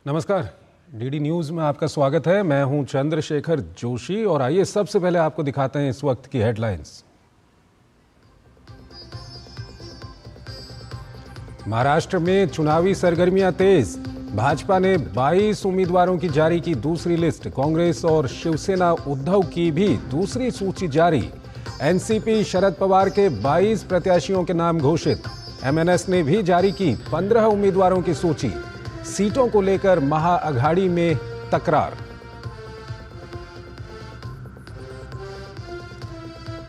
नमस्कार, DD news में आपका स्वागत है। मैं हूं चंद्रशेखर जोशी और आइए सबसे पहले आपको दिखाते हैं इस वक्त की हेडलाइंस। महाराष्ट्र में चुनावी सरगर्मियां तेज। भाजपा ने 22 उम्मीदवारों की जारी की दूसरी लिस्ट। कांग्रेस और शिवसेना उद्धव की भी दूसरी सूची जारी। एनसीपी शरद पवार के 22 प्रत्याशियों के नाम घोषित। एमएनएस ने भी जारी की 15 उम्मीदवारों की सूची। सीटों को लेकर महाअघाड़ी में तकरार।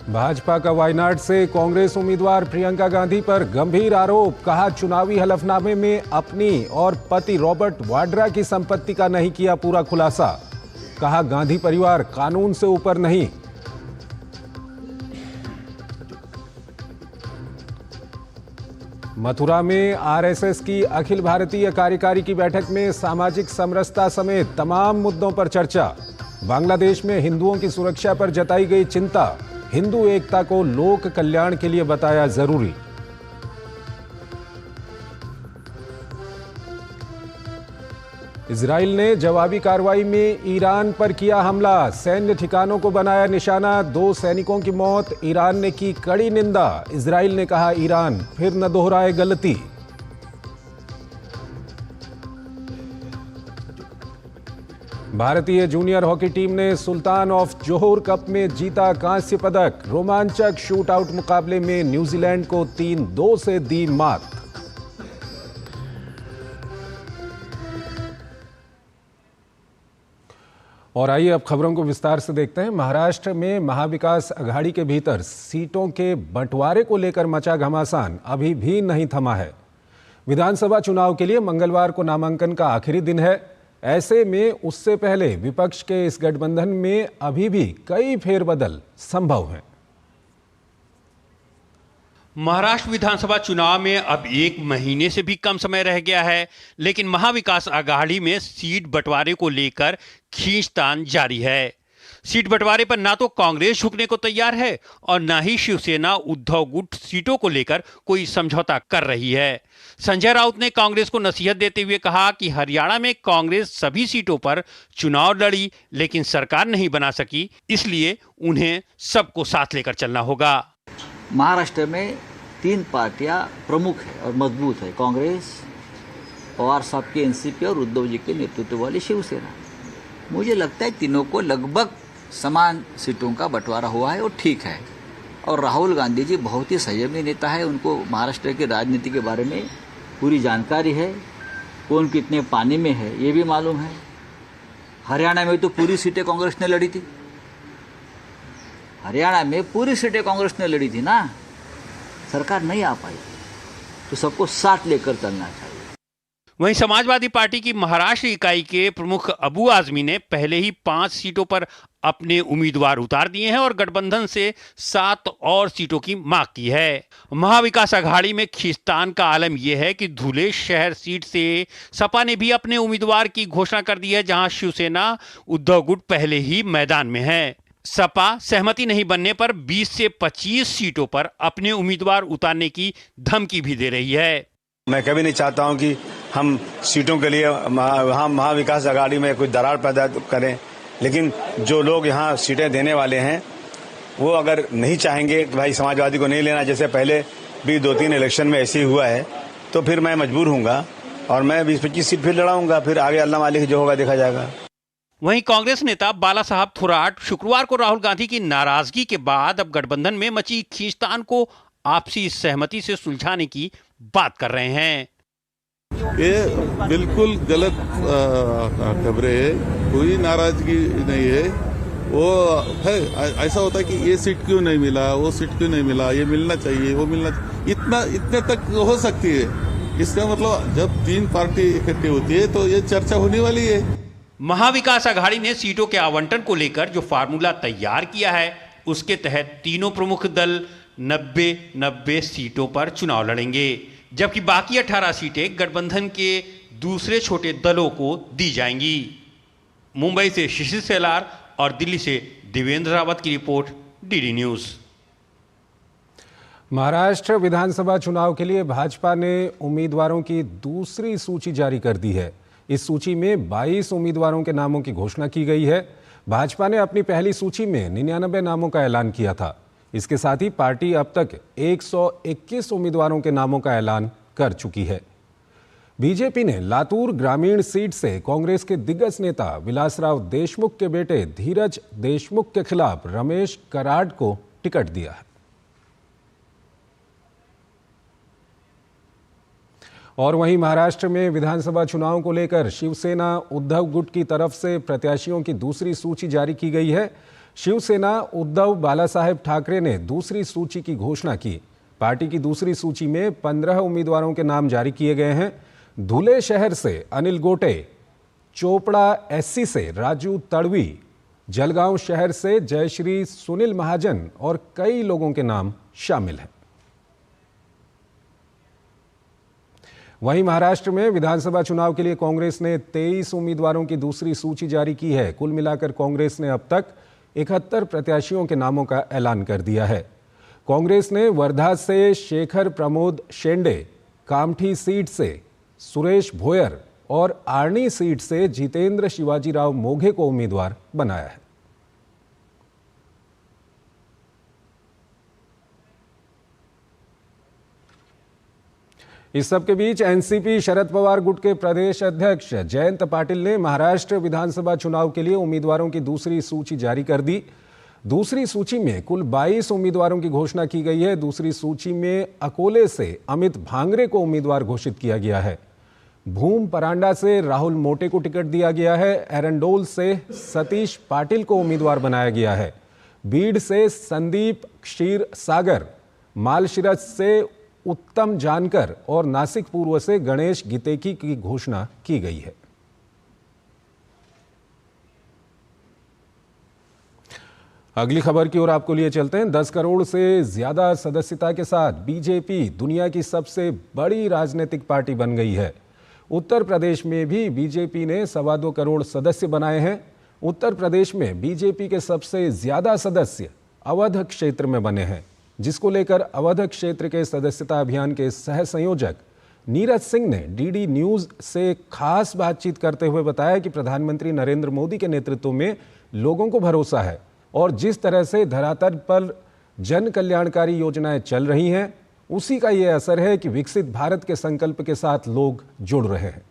भाजपा का वायनाड से कांग्रेस उम्मीदवार प्रियंका गांधी पर गंभीर आरोप। कहा, चुनावी हलफनामे में अपनी और पति रॉबर्ट वाड्रा की संपत्ति का नहीं किया पूरा खुलासा। कहा, गांधी परिवार कानून से ऊपर नहीं। मथुरा में आरएसएस की अखिल भारतीय कार्यकारी की बैठक में सामाजिक समरसता समेत तमाम मुद्दों पर चर्चा। बांग्लादेश में हिंदुओं की सुरक्षा पर जताई गई चिंता। हिंदू एकता को लोक कल्याण के लिए बताया जरूरी। इजराइल ने जवाबी कार्रवाई में ईरान पर किया हमला। सैन्य ठिकानों को बनाया निशाना। 2 सैनिकों की मौत। ईरान ने की कड़ी निंदा। इजराइल ने कहा, ईरान फिर न दोहराए गलती। भारतीय जूनियर हॉकी टीम ने सुल्तान ऑफ जोहोर कप में जीता कांस्य पदक। रोमांचक शूटआउट मुकाबले में न्यूजीलैंड को 3-2 से दी मात। और आइए अब खबरों को विस्तार से देखते हैं। महाराष्ट्र में महाविकास अघाड़ी के भीतर सीटों के बंटवारे को लेकर मचा घमासान अभी भी नहीं थमा है। विधानसभा चुनाव के लिए मंगलवार को नामांकन का आखिरी दिन है। ऐसे में उससे पहले विपक्ष के इस गठबंधन में अभी भी कई फेरबदल संभव हैं। महाराष्ट्र विधानसभा चुनाव में अब 1 महीने से भी कम समय रह गया है, लेकिन महाविकास अघाड़ी में सीट बंटवारे को लेकर खींचतान जारी है। सीट बंटवारे पर ना तो कांग्रेस झुकने को तैयार है और ना ही शिवसेना उद्धव गुट सीटों को लेकर कोई समझौता कर रही है। संजय राउत ने कांग्रेस को नसीहत देते हुए कहा कि हरियाणा में कांग्रेस सभी सीटों पर चुनाव लड़ी लेकिन सरकार नहीं बना सकी, इसलिए उन्हें सबको साथ लेकर चलना होगा। महाराष्ट्र में 3 पार्टियां प्रमुख है और मजबूत है, कांग्रेस, पवार साहब की एनसीपी और उद्धव जी के नेतृत्व वाली शिवसेना। मुझे लगता है तीनों को लगभग समान सीटों का बंटवारा हुआ है और ठीक है। और राहुल गांधी जी बहुत ही संयमी नेता है, उनको महाराष्ट्र की राजनीति के बारे में पूरी जानकारी है, कौन कितने पानी में है ये भी मालूम है। हरियाणा में तो पूरी सीटें कांग्रेस ने लड़ी थी, हरियाणा में पूरी सीटें कांग्रेस ने लड़ी थी ना, सरकार नहीं आ पाई, तो सबको साथ लेकर चलना चाहिए। वहीं समाजवादी पार्टी की महाराष्ट्र इकाई के प्रमुख अबू आजमी ने पहले ही 5 सीटों पर अपने उम्मीदवार उतार दिए हैं और गठबंधन से 7 और सीटों की मांग की है। महाविकास अघाड़ी में खींचतान का आलम यह है कि धुले शहर सीट से सपा ने भी अपने उम्मीदवार की घोषणा कर दी है, जहां शिवसेना उद्धव गुट पहले ही मैदान में है। सपा सहमति नहीं बनने पर 20 से 25 सीटों पर अपने उम्मीदवार उतारने की धमकी भी दे रही है। मैं कभी नहीं चाहता हूं कि हम सीटों के लिए महाविकास अघाड़ी में कोई दरार पैदा करें, लेकिन जो लोग यहां सीटें देने वाले हैं वो अगर नहीं चाहेंगे कि भाई समाजवादी को नहीं लेना, जैसे पहले भी 2-3 इलेक्शन में ऐसे ही हुआ है, तो फिर मैं मजबूर हूंगा और मैं 20-25 सीट फिर लड़ाऊंगा। फिर आगे अल्लाह मालिक जो होगा देखा जाएगा। वहीं कांग्रेस नेता बाला साहब थोराट शुक्रवार को राहुल गांधी की नाराजगी के बाद अब गठबंधन में मची खींचतान को आपसी सहमति से सुलझाने की बात कर रहे हैं। ये बिल्कुल गलत खबरें है, कोई नाराजगी नहीं है। वो है ऐसा होता है कि ये सीट क्यों नहीं मिला, वो सीट क्यों नहीं मिला, ये मिलना चाहिए, वो मिलना चाहिए, इतने तक हो सकती है। इसका मतलब जब 3 पार्टी इकट्ठी होती है तो ये चर्चा होने वाली है। महाविकास अघाड़ी ने सीटों के आवंटन को लेकर जो फार्मूला तैयार किया है, उसके तहत तीनों प्रमुख दल 90-90 सीटों पर चुनाव लड़ेंगे, जबकि बाकी 18 सीटें गठबंधन के दूसरे छोटे दलों को दी जाएंगी। मुंबई से शिशिर सेलार और दिल्ली से देवेंद्र रावत की रिपोर्ट, डीडी न्यूज़। महाराष्ट्र विधानसभा चुनाव के लिए भाजपा ने उम्मीदवारों की दूसरी सूची जारी कर दी है। इस सूची में 22 उम्मीदवारों के नामों की घोषणा की गई है। भाजपा ने अपनी पहली सूची में 99 नामों का ऐलान किया था। इसके साथ ही पार्टी अब तक 121 उम्मीदवारों के नामों का ऐलान कर चुकी है। बीजेपी ने लातूर ग्रामीण सीट से कांग्रेस के दिग्गज नेता विलासराव देशमुख के बेटे धीरज देशमुख के खिलाफ रमेश कराड को टिकट दिया है। और वहीं महाराष्ट्र में विधानसभा चुनाव को लेकर शिवसेना उद्धव गुट की तरफ से प्रत्याशियों की दूसरी सूची जारी की गई है। शिवसेना उद्धव बालासाहेब ठाकरे ने दूसरी सूची की घोषणा की। पार्टी की दूसरी सूची में 15 उम्मीदवारों के नाम जारी किए गए हैं। धुले शहर से अनिल गोटे, चोपड़ा एससी से राजू तड़वी, जलगांव शहर से जयश्री सुनील महाजन और कई लोगों के नाम शामिल हैं। वहीं महाराष्ट्र में विधानसभा चुनाव के लिए कांग्रेस ने 23 उम्मीदवारों की दूसरी सूची जारी की है। कुल मिलाकर कांग्रेस ने अब तक 71 प्रत्याशियों के नामों का ऐलान कर दिया है। कांग्रेस ने वर्धा से शेखर प्रमोद शेंडे, कामठी सीट से सुरेश भोयर और आर्णी सीट से जितेंद्र शिवाजीराव मोघे को उम्मीदवार बनाया है। इस सबके बीच एनसीपी शरद पवार गुट के प्रदेश अध्यक्ष जयंत पाटिल ने महाराष्ट्र विधानसभा चुनाव के लिए उम्मीदवारों की दूसरी सूची जारी कर दी। दूसरी सूची में कुल 22 उम्मीदवारों की घोषणा की गई है। दूसरी सूची में अकोले से अमित भांगरे को उम्मीदवार घोषित किया गया है। भूम परांडा से राहुल मोटे को टिकट दिया गया है। एरंडोल से सतीश पाटिल को उम्मीदवार बनाया गया है। बीड से संदीप क्षीर सागर, मालशिरस से उत्तम जानकर और नासिक पूर्व से गणेश गितेकी की घोषणा की गई है। अगली खबर की ओर आपको लिए चलते हैं। 10 करोड़ से ज्यादा सदस्यता के साथ बीजेपी दुनिया की सबसे बड़ी राजनीतिक पार्टी बन गई है। उत्तर प्रदेश में भी बीजेपी ने 2.25 करोड़ सदस्य बनाए हैं। उत्तर प्रदेश में बीजेपी के सबसे ज्यादा सदस्य अवध क्षेत्र में बने हैं, जिसको लेकर अवध क्षेत्र के सदस्यता अभियान के सह संयोजक नीरज सिंह ने डीडी न्यूज से खास बातचीत करते हुए बताया कि प्रधानमंत्री नरेंद्र मोदी के नेतृत्व में लोगों को भरोसा है और जिस तरह से धरातल पर जन कल्याणकारी योजनाएं चल रही हैं, उसी का यह असर है कि विकसित भारत के संकल्प के साथ लोग जुड़ रहे हैं।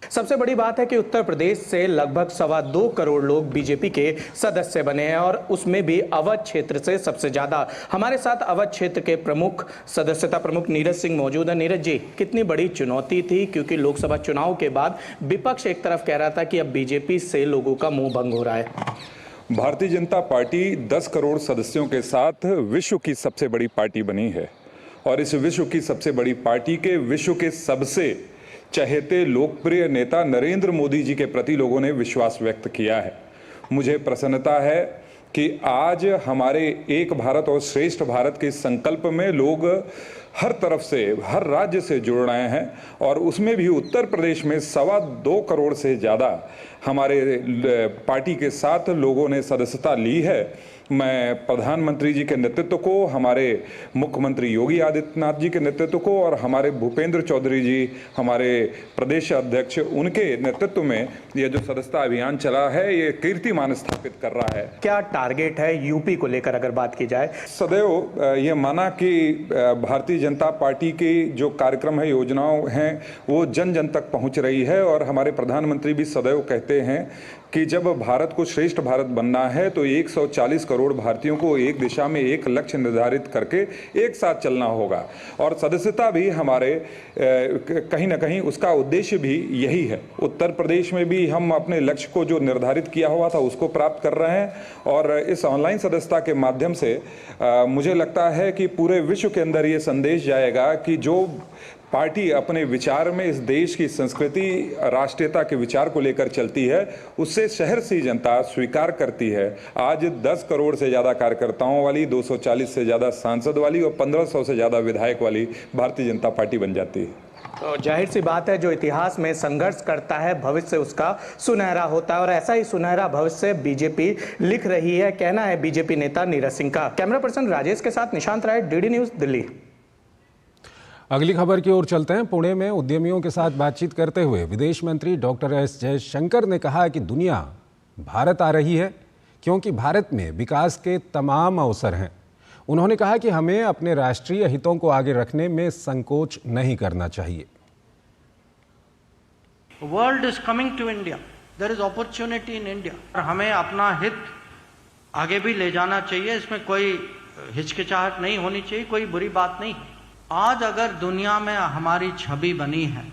सबसे बड़ी बात है कि उत्तर प्रदेश से लगभग 2.25 करोड़ लोग बीजेपी के सदस्य बने हैं और उसमें भी अवध क्षेत्र से सबसे ज्यादा। हमारे साथ अवध क्षेत्र के सदस्यता प्रमुख नीरज सिंह मौजूद है। नीरज जी, कितनी बड़ी चुनौती थी, क्योंकि लोकसभा चुनाव के बाद विपक्ष एक तरफ कह रहा था कि अब बीजेपी से लोगों का मुंह भंग हो रहा है। भारतीय जनता पार्टी 10 करोड़ सदस्यों के साथ विश्व की सबसे बड़ी पार्टी बनी है और इस विश्व की सबसे बड़ी पार्टी के विश्व के सबसे चहेते लोकप्रिय नेता नरेंद्र मोदी जी के प्रति लोगों ने विश्वास व्यक्त किया है। मुझे प्रसन्नता है कि आज हमारे एक भारत और श्रेष्ठ भारत के संकल्प में लोग हर तरफ से, हर राज्य से जुड़ रहे हैं और उसमें भी उत्तर प्रदेश में 2.25 करोड़ से ज़्यादा हमारे पार्टी के साथ लोगों ने सदस्यता ली है। मैं प्रधानमंत्री जी के नेतृत्व को, हमारे मुख्यमंत्री योगी आदित्यनाथ जी के नेतृत्व को और हमारे भूपेंद्र चौधरी जी, हमारे प्रदेश अध्यक्ष, उनके नेतृत्व में ये जो सदस्यता अभियान चला है, ये कीर्तिमान स्थापित कर रहा है। क्या टारगेट है यूपी को लेकर अगर बात की जाए? सदैव ये माना कि भारतीय जनता पार्टी की जो कार्यक्रम है, योजनाओं हैं, वो जन जन तक पहुंच रही है और हमारे प्रधानमंत्री भी सदैव कहते हैं कि जब भारत को श्रेष्ठ भारत बनना है तो 140 करोड़ भारतीयों को एक दिशा में एक लक्ष्य निर्धारित करके एक साथ चलना होगा और सदस्यता भी हमारे कहीं ना कहीं उसका उद्देश्य भी यही है। उत्तर प्रदेश में भी हम अपने लक्ष्य को जो निर्धारित किया हुआ था उसको प्राप्त कर रहे हैं और इस ऑनलाइन सदस्यता के माध्यम से मुझे लगता है कि पूरे विश्व के अंदर ये संदेश जाएगा कि जो पार्टी अपने विचार में इस देश की संस्कृति, राष्ट्रीयता के विचार को लेकर चलती है, उससे शहर से जनता स्वीकार करती है। आज 10 करोड़ से ज़्यादा कार्यकर्ताओं वाली, 240 से ज़्यादा सांसद वाली और 1500 से ज़्यादा विधायक वाली भारतीय जनता पार्टी बन जाती है। तो जाहिर सी बात है, जो इतिहास में संघर्ष करता है, भविष्य उसका सुनहरा होता है और ऐसा ही सुनहरा भविष्य बीजेपी लिख रही है, कहना है बीजेपी नेता नीरज सिंह का। कैमरा पर्सन राजेश के साथ निशांत राय, डीडी न्यूज, दिल्ली। अगली खबर की ओर चलते हैं। पुणे में उद्यमियों के साथ बातचीत करते हुए विदेश मंत्री डॉक्टर एस जयशंकर ने कहा कि दुनिया भारत आ रही है क्योंकि भारत में विकास के तमाम अवसर हैं। उन्होंने कहा कि हमें अपने राष्ट्रीय हितों को आगे रखने में संकोच नहीं करना चाहिए। World is coming to India, there is opportunity in India. हमें अपना हित आगे भी ले जाना चाहिए, इसमें कोई हिचकिचाहट नहीं होनी चाहिए, कोई बुरी बात नहीं। आज अगर दुनिया में हमारी छवि बनी है,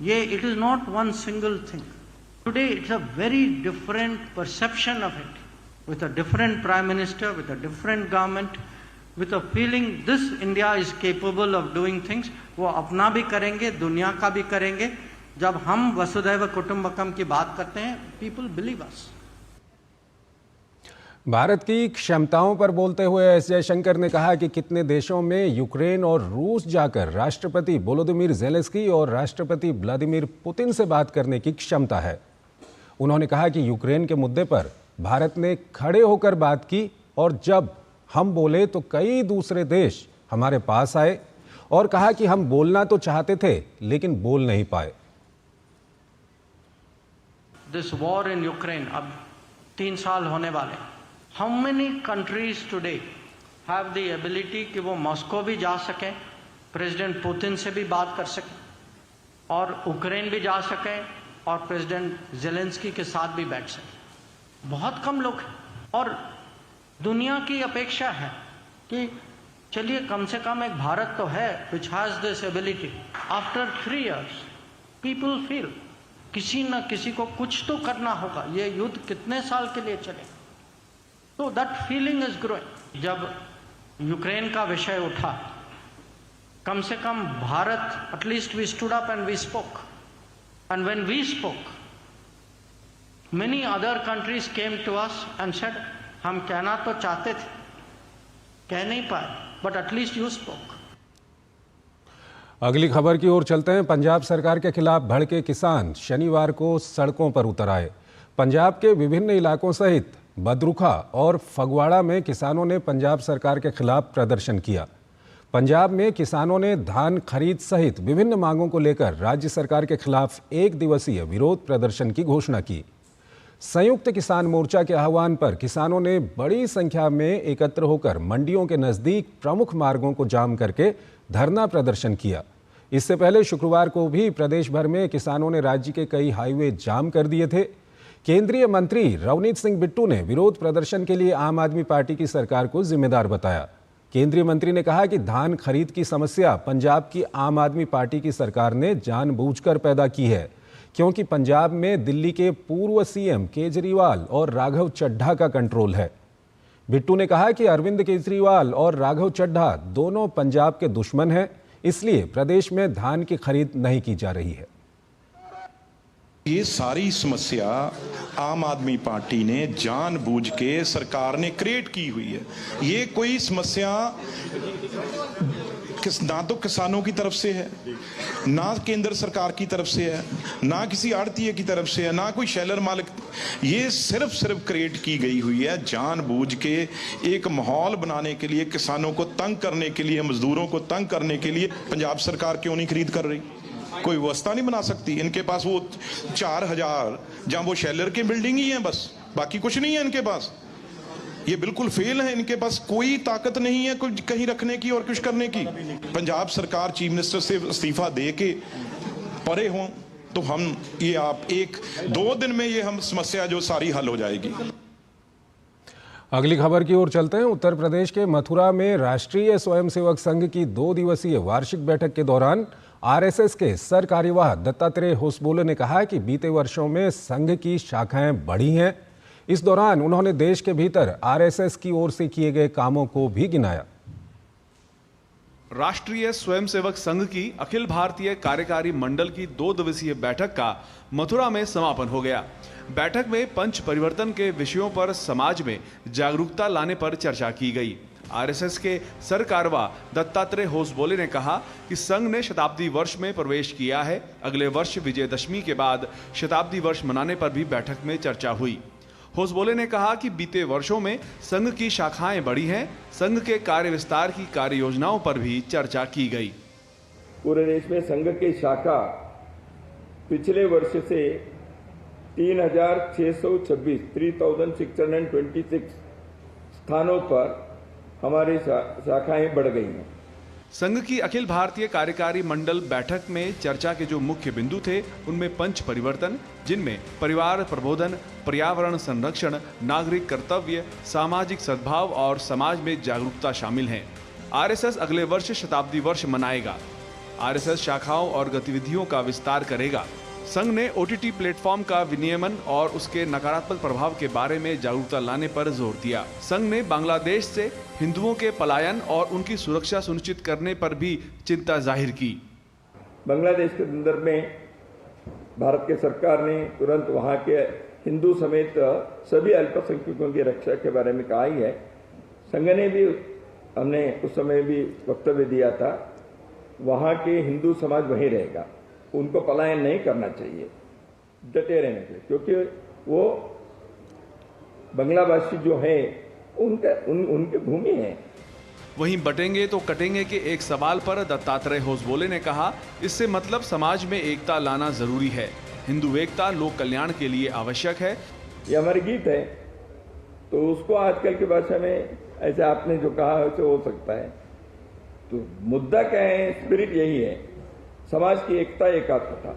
ये it is not one single thing. Today it's a very different perception of it, with a different prime minister, with a different government, with a feeling this India is capable of doing things। वो अपना भी करेंगे, दुनिया का भी करेंगे। जब हम वसुधैव कुटुंबकम की बात करते हैं, people believe us। भारत की क्षमताओं पर बोलते हुए एस जयशंकर ने कहा कि कितने देशों में यूक्रेन और रूस जाकर राष्ट्रपति वोलोदिमीर ज़ेलेंस्की और राष्ट्रपति व्लादिमीर पुतिन से बात करने की क्षमता है। उन्होंने कहा कि यूक्रेन के मुद्दे पर भारत ने खड़े होकर बात की और जब हम बोले तो कई दूसरे देश हमारे पास आए और कहा कि हम बोलना तो चाहते थे लेकिन बोल नहीं पाए। दिस वॉर इन यूक्रेन अब 3 साल होने वाले। How many countries today have the ability कि वो मॉस्को भी जा सकें, प्रेसिडेंट पुतिन से भी बात कर सकें और यूक्रेन भी जा सकें और प्रेसिडेंट ज़ेलेंस्की के साथ भी बैठ सकें। बहुत कम लोग हैं और दुनिया की अपेक्षा है कि चलिए कम से कम एक भारत तो है which has this ability. After 3 years people feel किसी न किसी को कुछ तो करना होगा, ये युद्ध कितने साल के लिए चलेगा। तो दैट फीलिंग इज ग्रोइंग। जब यूक्रेन का विषय उठा, कम से कम Bharat at least we stood up and we spoke, and when we spoke many other countries came to us and said हम कहना तो चाहते थे, कह नहीं पाए, but at least you spoke। अगली खबर की ओर चलते हैं। पंजाब सरकार के खिलाफ भड़के किसान शनिवार को सड़कों पर उतर आए। पंजाब के विभिन्न इलाकों सहित बदरुखा और फगवाड़ा में किसानों ने पंजाब सरकार के खिलाफ प्रदर्शन किया। पंजाब में किसानों ने धान खरीद सहित विभिन्न मांगों को लेकर राज्य सरकार के खिलाफ 1 दिवसीय विरोध प्रदर्शन की घोषणा की। संयुक्त किसान मोर्चा के आह्वान पर किसानों ने बड़ी संख्या में एकत्र होकर मंडियों के नज़दीक प्रमुख मार्गों को जाम करके धरना प्रदर्शन किया। इससे पहले शुक्रवार को भी प्रदेश भर में किसानों ने राज्य के कई हाईवे जाम कर दिए थे। केंद्रीय मंत्री रवनीत सिंह बिट्टू ने विरोध प्रदर्शन के लिए आम आदमी पार्टी की सरकार को जिम्मेदार बताया। केंद्रीय मंत्री ने कहा कि धान खरीद की समस्या पंजाब की आम आदमी पार्टी की सरकार ने जानबूझकर पैदा की है, क्योंकि पंजाब में दिल्ली के पूर्व सीएम केजरीवाल और राघव चड्ढा का कंट्रोल है। बिट्टू ने कहा कि अरविंद केजरीवाल और राघव चड्ढा दोनों पंजाब के दुश्मन हैं, इसलिए प्रदेश में धान की खरीद नहीं की जा रही है। ये सारी समस्या आम आदमी पार्टी ने जानबूझ के सरकार ने क्रिएट की हुई है। ये कोई समस्या ना तो किसानों की तरफ से है, ना केंद्र सरकार की तरफ से है, ना किसी आड़तीय की तरफ से है, ना कोई शेलर मालिक। ये सिर्फ क्रिएट की गई हुई है जानबूझ के, एक माहौल बनाने के लिए, किसानों को तंग करने के लिए, मजदूरों को तंग करने के लिए। पंजाब सरकार क्यों नहीं खरीद कर रही? कोई व्यवस्था नहीं बना सकती? इनके पास वो 4000 जहां वो शेलर की बिल्डिंग ही है, बस बाकी कुछ नहीं है इनके पास। ये बिल्कुल फेल है, इनके पास कोई ताकत नहीं है कुछ कहीं रखने की और कुछ करने की। पंजाब सरकार चीफ मिनिस्टर से इस्तीफा दे के परे हों तो हम ये आप 1-2 दिन में ये हम समस्या जो सारी हल हो जाएगी। अगली खबर की ओर चलते हैं। उत्तर प्रदेश के मथुरा में राष्ट्रीय स्वयंसेवक संघ की 2 दिवसीय वार्षिक बैठक के दौरान आरएसएस के सर कार्यवाह दत्तात्रेय होसबोले ने कहा कि बीते वर्षों में संघ की शाखाएं बढ़ी हैं। इस दौरान उन्होंने देश के भीतर आरएसएस की ओर से किए गए कामों को भी गिनाया। राष्ट्रीय स्वयंसेवक संघ की अखिल भारतीय कार्यकारी मंडल की 2 दिवसीय बैठक का मथुरा में समापन हो गया। बैठक में पंच परिवर्तन के विषयों पर समाज में जागरूकता लाने पर चर्चा की गई। आरएसएस के सर कारवा दत्तात्रेय होसबोले ने कहा कि संघ ने शताब्दी वर्ष में प्रवेश किया है। अगले वर्ष विजयदशमी के बाद शताब्दी वर्ष मनाने पर भी बैठक में चर्चा हुई। होसबोले ने कहा कि बीते वर्षों में संघ की शाखाएं बढ़ी हैं, संघ के कार्य विस्तार की कार्य योजनाओं पर भी चर्चा की गई। पूरे देश में संघ की शाखा पिछले वर्ष से 3,626 स्थानों पर हमारी शाखाएं बढ़ गई हैं। संघ की अखिल भारतीय कार्यकारी मंडल बैठक में चर्चा के जो मुख्य बिंदु थे उनमें पंच परिवर्तन, जिनमें परिवार प्रबोधन, पर्यावरण संरक्षण, नागरिक कर्तव्य, सामाजिक सद्भाव और समाज में जागरूकता शामिल हैं। आरएसएस अगले वर्ष शताब्दी वर्ष मनाएगा। आरएसएस शाखाओं और गतिविधियों का विस्तार करेगा। संघ ने ओटीटी प्लेटफॉर्म का विनियमन और उसके नकारात्मक प्रभाव के बारे में जागरूकता लाने पर जोर दिया। संघ ने बांग्लादेश से हिंदुओं के पलायन और उनकी सुरक्षा सुनिश्चित करने पर भी चिंता जाहिर की। बांग्लादेश के संदर्भ में भारत की सरकार ने तुरंत वहां के हिंदू समेत सभी अल्पसंख्यकों की रक्षा के बारे में कहा ही है। संघ ने भी, हमने उस समय भी वक्तव्य दिया था, वहां के हिंदू समाज वहीं रहेगा, उनको पलायन नहीं करना चाहिए, डटे रहने चाहिए, क्योंकि वो बांग्लाभाषी जो है उनके भूमि है। वहीं बटेंगे तो कटेंगे के एक सवाल पर दत्तात्रेय होसबोले ने कहा, इससे मतलब समाज में एकता लाना जरूरी है। हिंदू एकता लोक कल्याण के लिए आवश्यक है। ये हमारे गीत है, तो उसको आजकल की भाषा में ऐसे आपने जो कहा वैसे हो सकता है। तो मुद्दा क्या है, स्पिरिट यही है, समाज की एकता एकात्मता।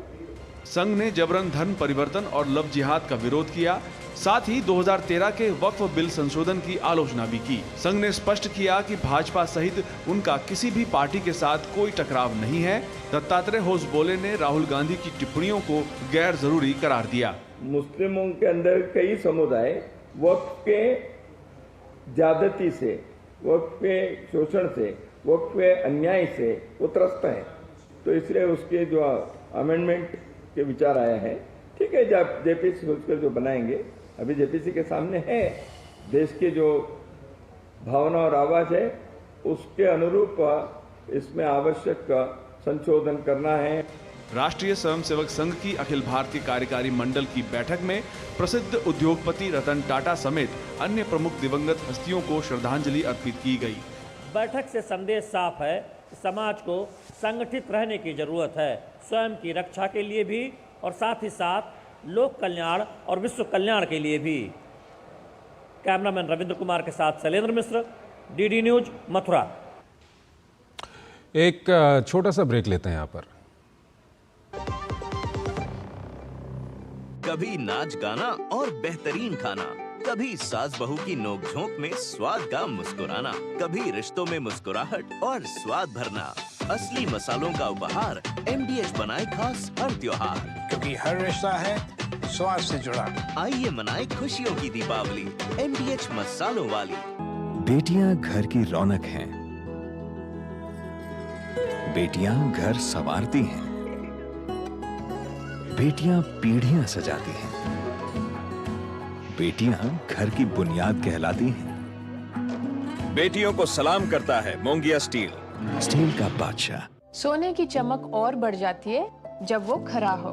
संघ ने जबरन धर्म परिवर्तन और लव जिहाद का विरोध किया। साथ ही 2013 के वक्फ बिल संशोधन की आलोचना भी की। संघ ने स्पष्ट किया कि भाजपा सहित उनका किसी भी पार्टी के साथ कोई टकराव नहीं है। दत्तात्रेय होसबोले ने राहुल गांधी की टिप्पणियों को गैर जरूरी करार दिया। मुस्लिमों के अंदर कई समुदाय वक्फ के ज्यादती से, वक्फ के शोषण से, वक्फ के अन्याय से वो त्रस्त है, तो इसलिए उसके जो अमेंडमेंट के विचार आया है, ठीक है, जब जेपीसी सोचकर जो बनाएंगे, अभी जेपीसी के सामने है, देश के जो भावना और आवाज है उसके अनुरूप इसमें आवश्यक संशोधन करना है। राष्ट्रीय स्वयंसेवक संघ की अखिल भारतीय कार्यकारी मंडल की बैठक में प्रसिद्ध उद्योगपति रतन टाटा समेत अन्य प्रमुख दिवंगत हस्तियों को श्रद्धांजलि अर्पित की गई। बैठक से संदेश साफ है, समाज को संगठित रहने की जरूरत है, स्वयं की रक्षा के लिए भी और साथ ही साथ लोक कल्याण और विश्व कल्याण के लिए भी। कैमरामैन रविंद्र कुमार के साथ शैलेंद्र मिश्र, डीडी न्यूज, मथुरा। एक छोटा सा ब्रेक लेते हैं यहाँ पर। कभी नाच गाना और बेहतरीन खाना, कभी सास बहू की नोक-झोंक में स्वाद का मुस्कुराना, कभी रिश्तों में मुस्कुराहट और स्वाद भरना। असली मसालों का उपहार MDH बनाए खास हर त्योहार, क्योंकि हर रिश्ता है स्वाद से जुड़ा। आइए मनाए खुशियों की दीपावली MDH मसालों वाली। बेटियां घर की रौनक हैं, बेटियां घर संवारती हैं, बेटियां पीढ़ियां सजाती हैं, बेटियां घर की बुनियाद कहलाती हैं। बेटियों को सलाम करता है मोंगिया स्टील, स्टील का बादशाह। सोने की चमक और बढ़ जाती है जब वो खरा हो।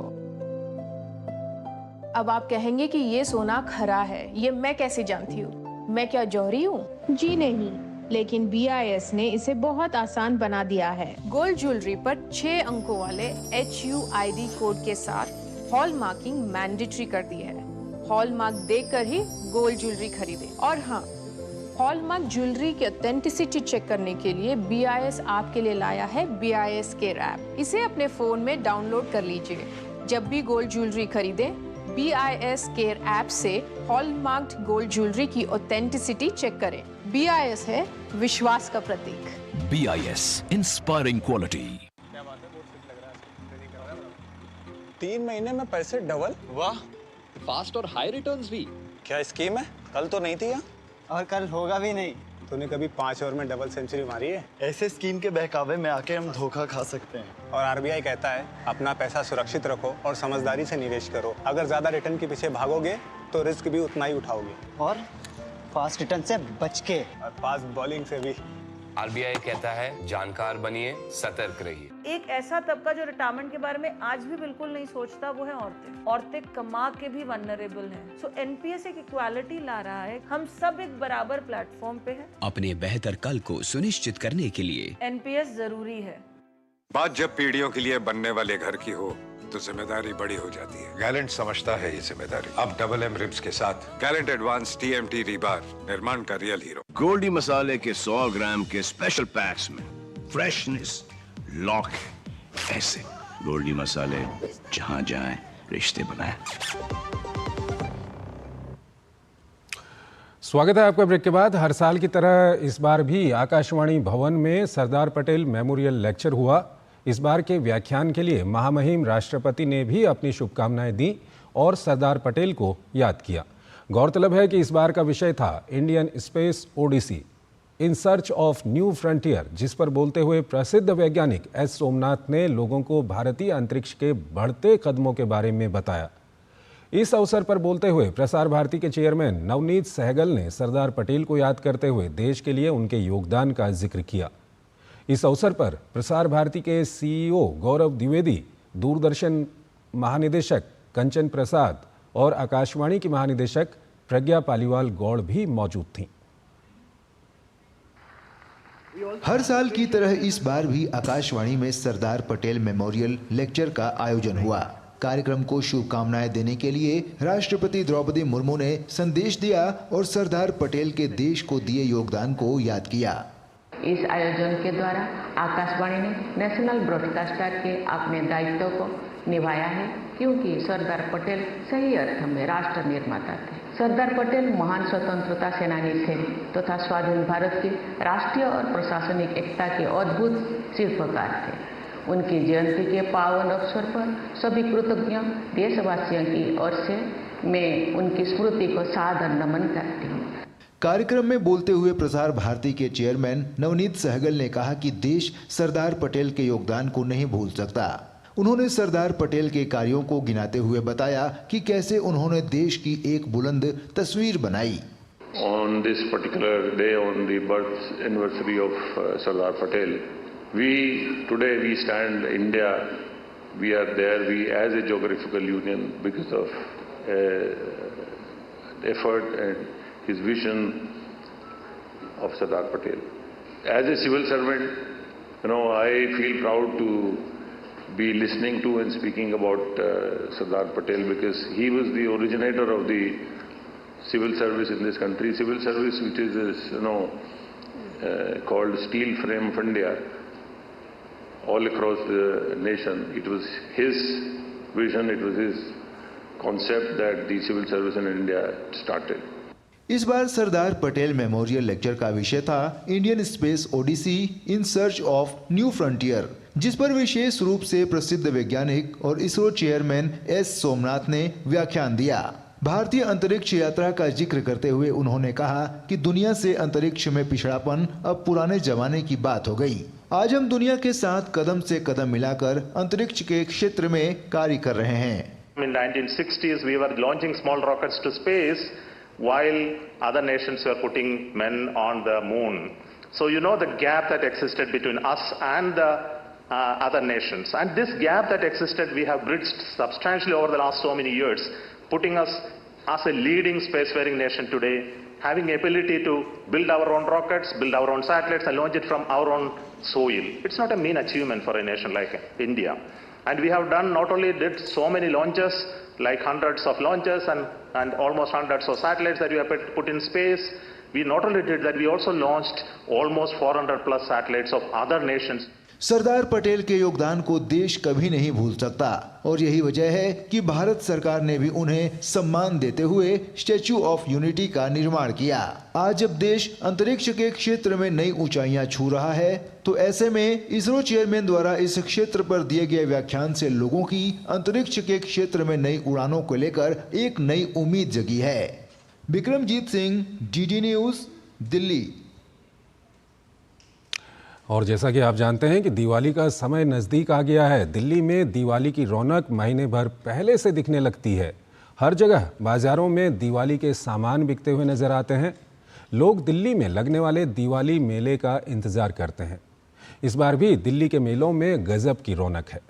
अब आप कहेंगे कि ये सोना खरा है, ये मैं कैसे जानती हूँ? मैं क्या जौहरी हूँ? जी नहीं, लेकिन BIS ने इसे बहुत आसान बना दिया है। गोल्ड ज्वेलरी पर 6 अंकों वाले HUID कोड के साथ हॉल मार्किंग मैंडेटरी कर दी है। हॉल मार्क देखकर ही गोल्ड ज्वेलरी खरीदे। और हाँ, हॉलमार्क ज्वेलरी की ऑथेंटिसिटी चेक करने के लिए BIS आपके लिए लाया है BIS केयर ऐप। इसे अपने फोन में डाउनलोड कर लीजिए। जब भी गोल्ड ज्वेलरी खरीदें, BIS केयर ऐप से हॉलमार्क्ड गोल्ड ज्वेलरी की ऑथेंटिसिटी चेक करें। BIS है विश्वास का प्रतीक। BIS inspiring quality. 3 महीने में पैसे डबल, वाह, फास्ट और हाई रिटर्न्स भी। क्या स्कीम है? कल तो नहीं थी यहाँ, और कल होगा भी नहीं। तूने कभी 5 ओवर में डबल सेंचुरी मारी है? ऐसे स्कीम के बहकावे में आके हम धोखा खा सकते हैं। और RBI कहता है अपना पैसा सुरक्षित रखो और समझदारी से निवेश करो। अगर ज्यादा रिटर्न के पीछे भागोगे तो रिस्क भी उतना ही उठाओगे। और फास्ट रिटर्न से बच के, और फास्ट बॉलिंग से भी। आरबीआई कहता है जानकार बनिए, सतर्क रहिए। एक ऐसा तबका जो रिटायरमेंट के बारे में आज भी बिल्कुल नहीं सोचता, वो है औरतें। औरतें कमा के भी वल्नरेबल हैं। सो एनपीएस एक इक्वालिटी ला रहा है, हम सब एक बराबर प्लेटफॉर्म पे हैं। अपने बेहतर कल को सुनिश्चित करने के लिए एनपीएस जरूरी है। बात जब पीढ़ियों के लिए बनने वाले घर की हो तो जिम्मेदारी बड़ी हो जाती है। गैलेंट समझता है ये जिम्मेदारी। अब डबल एम रिब्स के साथ गैलेंट एडवांस टीएमटी रीबार, निर्माण का रियल हीरो। गोल्डी मसाले के 100 ग्राम के स्पेशल पैक्स में फ्रेशनेस लॉक है। ऐसे गोल्डी मसाले जहां जाएं रिश्ते बनाएं। स्वागत है आपका ब्रेक के बाद। हर साल की तरह इस बार भी आकाशवाणी भवन में सरदार पटेल मेमोरियल लेक्चर हुआ। इस बार के व्याख्यान के लिए महामहिम राष्ट्रपति ने भी अपनी शुभकामनाएं दी और सरदार पटेल को याद किया। गौरतलब है कि इस बार का विषय था Indian space odyssey in search of new frontier, जिस पर बोलते हुए प्रसिद्ध वैज्ञानिक एस सोमनाथ ने लोगों को भारतीय अंतरिक्ष के बढ़ते कदमों के बारे में बताया। इस अवसर पर बोलते हुए प्रसार भारती के चेयरमैन नवनीत सहगल ने सरदार पटेल को याद करते हुए देश के लिए उनके योगदान का जिक्र किया। इस अवसर पर प्रसार भारती के सीईओ गौरव द्विवेदी, दूरदर्शन महानिदेशक कंचन प्रसाद और आकाशवाणी की महानिदेशक प्रज्ञा पालीवाल गौड़ भी मौजूद थीं। हर साल की तरह इस बार भी आकाशवाणी में सरदार पटेल मेमोरियल लेक्चर का आयोजन हुआ। कार्यक्रम को शुभकामनाएं देने के लिए राष्ट्रपति द्रौपदी मुर्मू ने संदेश दिया और सरदार पटेल के देश को दिए योगदान को याद किया। इस आयोजन के द्वारा आकाशवाणी ने नेशनल ब्रॉडकास्टर के अपने दायित्व को निभाया है, क्योंकि सरदार पटेल सही अर्थ में राष्ट्र निर्माता थे। सरदार पटेल महान स्वतंत्रता सेनानी थे तथा स्वाधीन भारत की राष्ट्रीय और प्रशासनिक एकता के अद्भुत शिल्पकार थे। उनकी जयंती के पावन अवसर पर सभी कृतज्ञ देशवासियों की ओर से मैं उनकी स्मृति को सादर नमन करती हूँ। कार्यक्रम में बोलते हुए प्रसार भारती के चेयरमैन नवनीत सहगल ने कहा कि देश सरदार पटेल के योगदान को नहीं भूल सकता। उन्होंने सरदार पटेल के कार्यों को गिनाते हुए बताया कि कैसे उन्होंने देश की एक बुलंद तस्वीर बनाई। On this particular day, on the birth anniversary of Sardar Patel, we stand India. We are there. We as a geographical union because of effort and his vision of Sardar Patel. As a civil servant, I feel proud to be listening to and speaking about Sardar Patel because he was the originator of the civil service in this country. Civil service, which is called Steel Frame of India, all across the nation. It was his vision, it was his concept that the civil service in India started. इस बार Sardar Patel memorial lecture का विषय था Indian space odyssey in search of new frontier, जिस पर विशेष रूप से प्रसिद्ध वैज्ञानिक और इसरो चेयरमैन एस सोमनाथ ने व्याख्यान दिया। भारतीय अंतरिक्ष यात्रा का जिक्र करते हुए उन्होंने कहा कि दुनिया से अंतरिक्ष में पिछड़ापन अब पुराने जमाने की बात हो गई। आज हम दुनिया के साथ कदम से कदम मिलाकर अंतरिक्ष के क्षेत्र में कार्य कर रहे हैं। In 1960s we were launching small rockets to space while other nations were putting men on the moon. So the gap that existed between us and the other nations. And this gap that existed we have bridged substantially over the last so many years, putting us as a leading spacefaring nation today, having the ability to build our own rockets, build our own satellites and launch it from our own soil. It's not a mean achievement for a nation like India. And we have not only did so many launches, like hundreds of launches and almost hundreds of satellites that we have put in space. We not only did that, we also launched almost 400 plus satellites of other nations. Sardar Patel के योगदान को देश कभी नहीं भूल सकता और यही वजह है कि भारत सरकार ने भी उन्हें सम्मान देते हुए स्टैच्यू ऑफ यूनिटी का निर्माण किया। आज जब देश अंतरिक्ष के क्षेत्र में नई ऊंचाइयां छू रहा है, तो ऐसे में इसरो चेयरमैन द्वारा इस क्षेत्र पर दिए गए व्याख्यान से लोगों की अंतरिक्ष के क्षेत्र में नई उड़ानों को लेकर एक नई उम्मीद जगी है। Vikramjit Singh, DD news, Delhi. और जैसा कि आप जानते हैं कि दिवाली का समय नज़दीक आ गया है। दिल्ली में दिवाली की रौनक महीने भर पहले से दिखने लगती है। हर जगह बाज़ारों में दिवाली के सामान बिकते हुए नज़र आते हैं। लोग दिल्ली में लगने वाले दिवाली मेले का इंतजार करते हैं। इस बार भी दिल्ली के मेलों में गजब की रौनक है।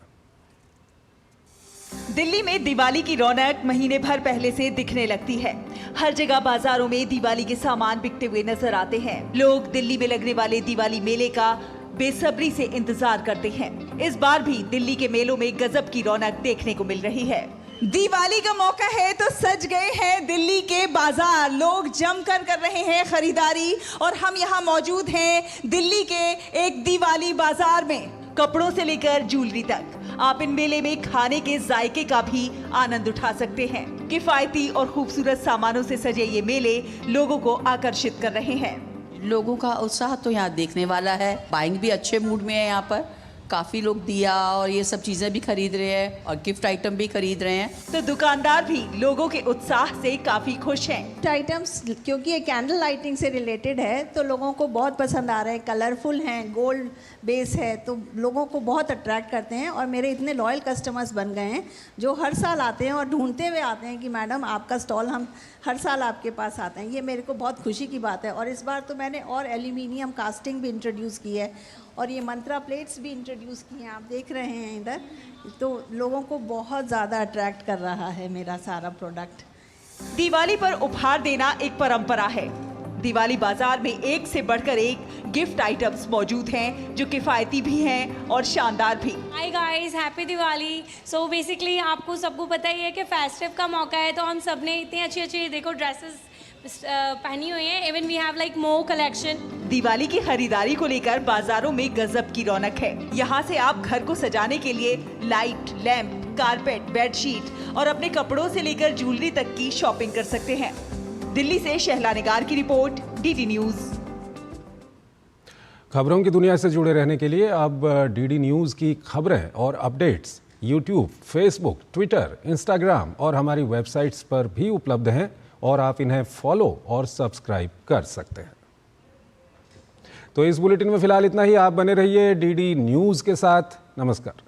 दिल्ली में दिवाली की रौनक महीने भर पहले से दिखने लगती है। हर जगह बाजारों में दिवाली के सामान बिकते हुए नजर आते हैं। लोग दिल्ली में लगने वाले दिवाली मेले का बेसब्री से इंतजार करते हैं। इस बार भी दिल्ली के मेलों में गजब की रौनक देखने को मिल रही है। दिवाली का मौका है तो सज गए हैं दिल्ली के बाजार। लोग जमकर कर रहे हैं खरीदारी और हम यहाँ मौजूद हैं दिल्ली के एक दिवाली बाजार में। कपड़ों से लेकर ज्वेलरी तक आप इन मेले में खाने के जायके का भी आनंद उठा सकते हैं। किफायती और खूबसूरत सामानों से सजे ये मेले लोगों को आकर्षित कर रहे हैं। लोगों का उत्साह तो यहाँ देखने वाला है। बाइंग भी अच्छे मूड में है। यहाँ पर काफी लोग दिया और ये सब चीजें भी खरीद रहे हैं और गिफ्ट आइटम भी खरीद रहे हैं। तो दुकानदार भी लोगों के उत्साह से काफी खुश हैं। गिफ्ट आइटम्स क्योंकि ये कैंडल लाइटिंग से रिलेटेड है तो लोगों को बहुत पसंद आ रहे हैं। कलरफुल हैं, गोल्ड बेस है तो लोगों को बहुत अट्रैक्ट करते हैं और मेरे इतने लॉयल कस्टमर्स बन गए हैं जो हर साल आते हैं और ढूंढते हुए आते हैं कि मैडम आपका स्टॉल हम हर साल आपके पास आते हैं। ये मेरे को बहुत खुशी की बात है। और इस बार तो मैंने और एल्यूमिनियम कास्टिंग भी इंट्रोड्यूस की है और ये मंत्रा प्लेट्स भी इंट्रोड्यूस की हैं। आप देख रहे हैं इधर, तो लोगों को बहुत ज़्यादा अट्रैक्ट कर रहा है मेरा सारा प्रोडक्ट। दिवाली पर उपहार देना एक परंपरा है। दिवाली बाजार में एक से बढ़कर एक गिफ्ट आइटम्स मौजूद हैं जो किफायती भी हैं और शानदार भी। Hi guys, happy Diwali. So basically आपको सबको पता ही है कि फेस्टिव का मौका है तो हम सब ने इतनी अच्छी अच्छी देखो ड्रेसेस पहनी हुई हैं। Even we have like more collection. Diwali की खरीदारी को लेकर बाजारों में गजब की रौनक है। यहाँ से आप घर को सजाने के लिए लाइट, लैंप, कारपेट, बेडशीट और अपने कपड़ों से लेकर ज्वेलरी तक की शॉपिंग कर सकते हैं। दिल्ली से शहला निगार की रिपोर्ट, डीडी न्यूज। खबरों की दुनिया से जुड़े रहने के लिए अब डीडी न्यूज की खबरें और updates YouTube, Facebook, Twitter, Instagram और हमारी वेबसाइट्स पर भी उपलब्ध हैं और आप इन्हें फॉलो और सब्सक्राइब कर सकते हैं। तो इस बुलेटिन में फिलहाल इतना ही। आप बने रहिए डीडी न्यूज के साथ। नमस्कार।